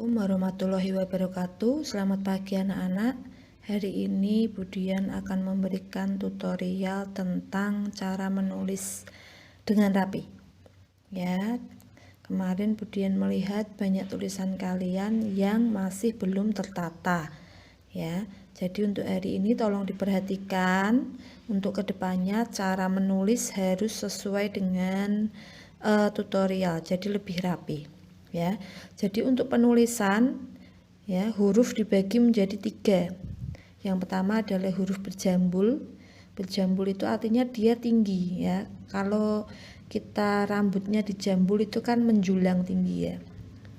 Assalamualaikum warahmatullahi wabarakatuh. Selamat pagi anak-anak. Hari ini Budian akan memberikan tutorial tentang cara menulis dengan rapi. Ya, kemarin Budian melihat banyak tulisan kalian yang masih belum tertata. Ya, jadi untuk hari ini tolong diperhatikan untuk kedepannya cara menulis harus sesuai dengan tutorial. Jadi lebih rapi. Ya, jadi untuk penulisan ya huruf dibagi menjadi 3. Yang pertama adalah huruf berjambul. Berjambul itu artinya dia tinggi ya. Kalau kita rambutnya dijambul itu kan menjulang tinggi ya.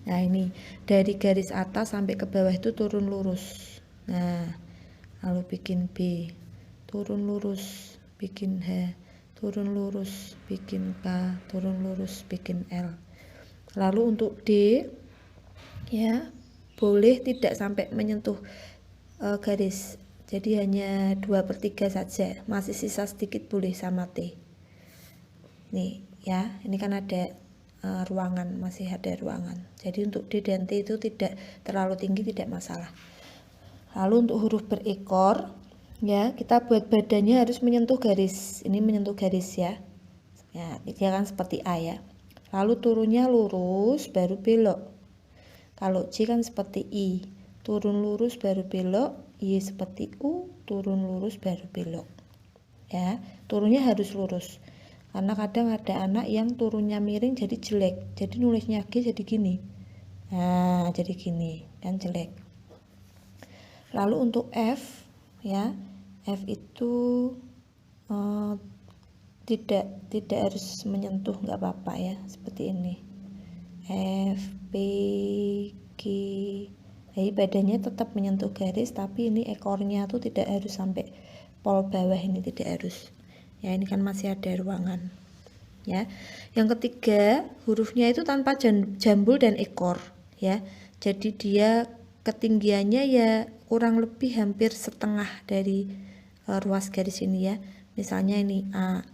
Nah ini dari garis atas sampai ke bawah itu turun lurus. Nah lalu bikin B, turun lurus, bikin H, turun lurus, bikin K, turun lurus, bikin L. Lalu untuk D ya boleh tidak sampai menyentuh garis, jadi hanya 2/3 saja, masih sisa sedikit boleh sama T. Nih ya, ini kan ada ruangan, masih ada ruangan, jadi untuk D dan T itu tidak terlalu tinggi, tidak masalah. Lalu untuk huruf berekor ya, kita buat badannya harus menyentuh garis, ini menyentuh garis ya, ya dia kan seperti A ya. Lalu turunnya lurus baru belok. Kalau C kan seperti I, turun lurus baru belok. I seperti U, turun lurus baru belok. Ya, turunnya harus lurus. Karena kadang ada anak yang turunnya miring jadi jelek. Jadi nulisnya G jadi gini. Nah, jadi gini, kan jelek. Lalu untuk F ya, F itu tidak harus menyentuh, nggak apa-apa ya, seperti ini. F, P, G. Jadi badannya tetap menyentuh garis, tapi ini ekornya tuh tidak harus sampai pol bawah, ini tidak harus. Ya ini kan masih ada ruangan. Ya. Yang ketiga, hurufnya itu tanpa jambul dan ekor ya. Jadi dia ketinggiannya ya kurang lebih hampir setengah dari ruas garis ini ya. Misalnya ini A,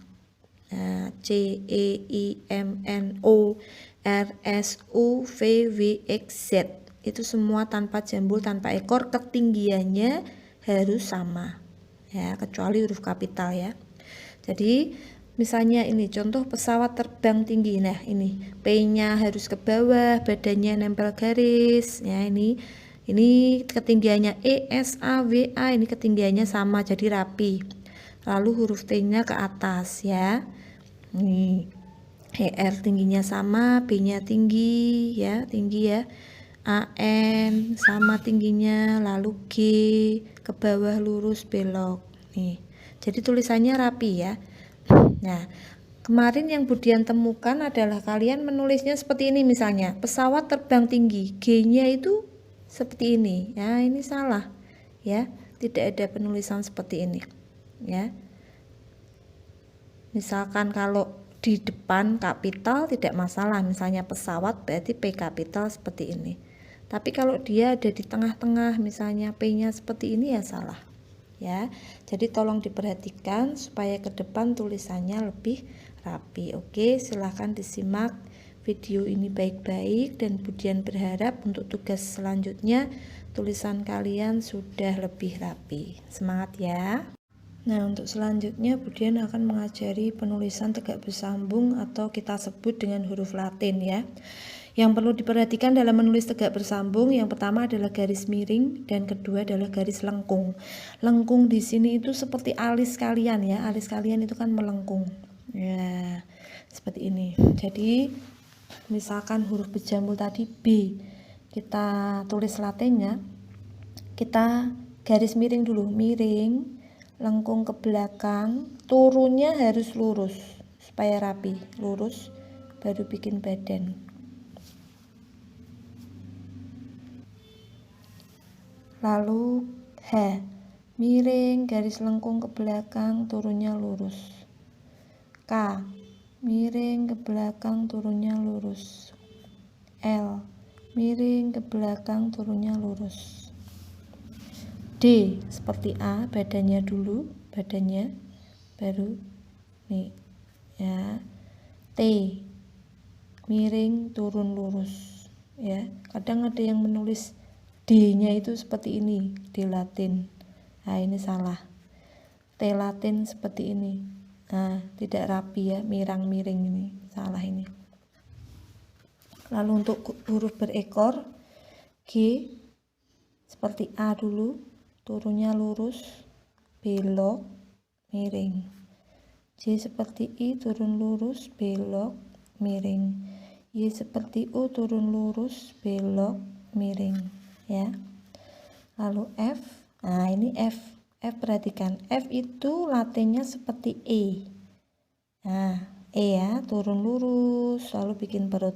C, E, I, M, N, O, R, S, U, V, W, X, Z. Itu semua tanpa jambul, tanpa ekor, ketinggiannya harus sama ya, kecuali huruf kapital ya. Jadi misalnya ini contoh pesawat terbang tinggi. Nah ini P-nya harus ke bawah, badannya nempel garis ya. Ini ketinggiannya E, S, A, W, A, ini ketinggiannya sama, jadi rapi. Lalu huruf T-nya ke atas ya. Nih, ER tingginya sama, B-nya tinggi ya, AN sama tingginya, lalu G ke bawah lurus belok. Nih, jadi tulisannya rapi ya. Nah, kemarin yang Budian temukan adalah kalian menulisnya seperti ini, misalnya pesawat terbang tinggi, G-nya itu seperti ini. Ya, ini salah ya, tidak ada penulisan seperti ini ya. Misalkan kalau di depan kapital tidak masalah, misalnya pesawat berarti P kapital seperti ini. Tapi kalau dia ada di tengah-tengah, misalnya P-nya seperti ini ya salah. Ya. Jadi tolong diperhatikan supaya ke depan tulisannya lebih rapi. Oke, silahkan disimak video ini baik-baik dan Budian berharap untuk tugas selanjutnya tulisan kalian sudah lebih rapi. Semangat ya. Nah, untuk selanjutnya Budian akan mengajari penulisan tegak bersambung atau kita sebut dengan huruf Latin ya. Yang perlu diperhatikan dalam menulis tegak bersambung, yang pertama adalah garis miring dan kedua adalah garis lengkung. Lengkung di sini itu seperti alis kalian ya. Alis kalian itu kan melengkung. Ya, seperti ini. Jadi, misalkan huruf berjambul tadi B, kita tulis Latinnya, kita garis miring dulu, miring, lengkung ke belakang, turunnya harus lurus supaya rapi, lurus baru bikin badan. Lalu H, miring, garis lengkung ke belakang, turunnya lurus. K, miring ke belakang, turunnya lurus. L, miring ke belakang, turunnya lurus. D seperti A, badannya dulu, badannya baru nih ya. T, miring turun lurus ya. Kadang ada yang menulis D-nya itu seperti ini, D Latin. Nah, ini salah. T Latin seperti ini. Nah, tidak rapi ya, mirang-miring ini. Salah ini. Lalu untuk huruf berekor, G seperti A dulu, turunnya lurus, belok, miring. J seperti I, turun lurus, belok, miring. Y seperti U, turun lurus, belok, miring, ya. Lalu F, nah ini F perhatikan, F itu latinnya seperti E. Nah, E ya, turun lurus, lalu bikin perut.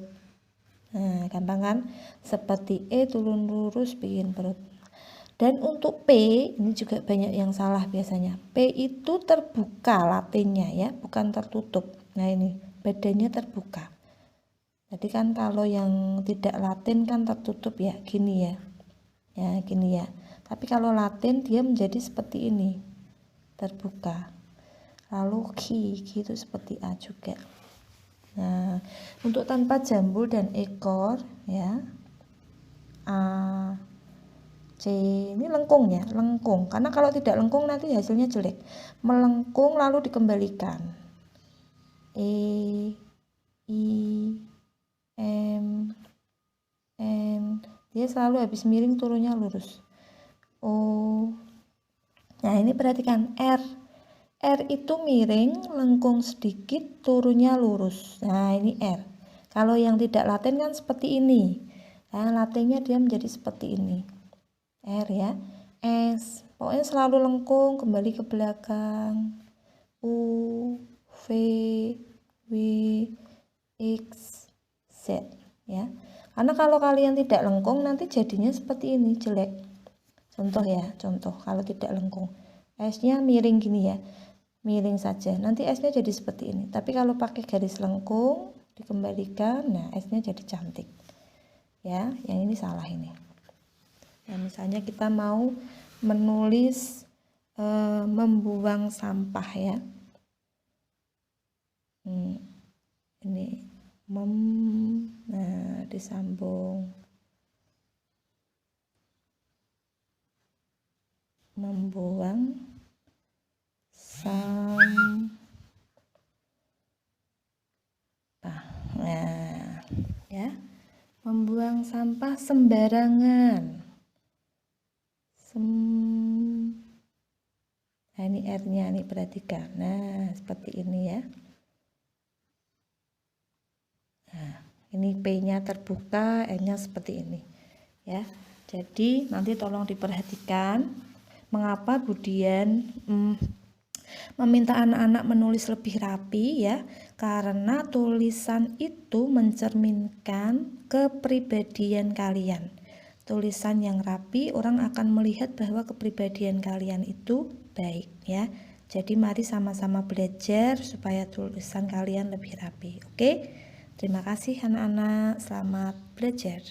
Nah, gampang kan? Seperti E, turun lurus, bikin perut. Dan untuk P, ini juga banyak yang salah biasanya. P itu terbuka latinnya ya, bukan tertutup. Nah ini, badannya terbuka. Jadi kan kalau yang tidak Latin kan tertutup ya, gini ya. Ya, gini ya. Tapi kalau Latin dia menjadi seperti ini, terbuka. Lalu Q itu seperti A juga. Nah, untuk tanpa jambul dan ekor ya, A, C ini lengkung ya, lengkung. Karena kalau tidak lengkung nanti hasilnya jelek. Melengkung lalu dikembalikan. E, I, M, N. Dia selalu habis miring, turunnya lurus. O. Nah, ini perhatikan R. R itu miring, lengkung sedikit, turunnya lurus. Nah, ini R. Kalau yang tidak Latin kan seperti ini. Nah, Latinnya dia menjadi seperti ini. R ya. S, pokoknya selalu lengkung, kembali ke belakang. U, V, W, X, Z ya. Karena kalau kalian tidak lengkung nanti jadinya seperti ini, jelek. Contoh ya, contoh kalau tidak lengkung. S-nya miring gini ya. Miring saja. Nanti S-nya jadi seperti ini. Tapi kalau pakai garis lengkung dikembalikan, nah S-nya jadi cantik. Ya, yang ini salah ini. Nah, misalnya kita mau menulis membuang sampah ya. Ini nah disambung membuang sampah. Nah, ya. Membuang sampah sembarangan. Nah, ini R-nya nih perhatikan. Nah, seperti ini ya. Nah, ini P-nya terbuka, N-nya seperti ini. Ya. Jadi, nanti tolong diperhatikan mengapa Budian meminta anak-anak menulis lebih rapi ya. Karena tulisan itu mencerminkan kepribadian kalian. Tulisan yang rapi, orang akan melihat bahwa kepribadian kalian itu baik ya. Jadi mari sama-sama belajar supaya tulisan kalian lebih rapi. Oke? Terima kasih anak-anak, selamat belajar.